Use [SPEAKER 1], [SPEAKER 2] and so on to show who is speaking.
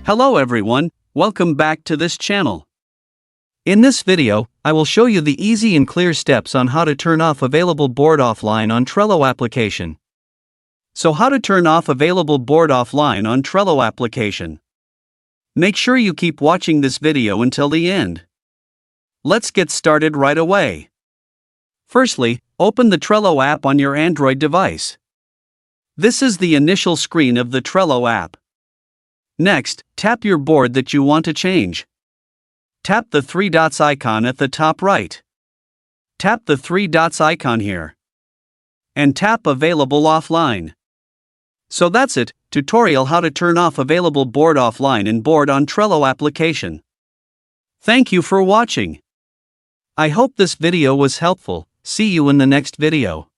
[SPEAKER 1] Hello everyone, welcome back to this channel. In this video, I will show you the easy and clear steps on how to turn off available board offline on Trello application. So how to turn off available board offline on Trello application? Make sure you keep watching this video until the end. Let's get started right away. Firstly, open the Trello app on your Android device. This is the initial screen of the Trello app. Next, tap your board that you want to change. Tap the three dots icon at the top right. Tap the three dots icon here. And tap Available Offline. So that's it, tutorial how to turn off available board offline in board on Trello application. Thank you for watching. I hope this video was helpful. See you in the next video.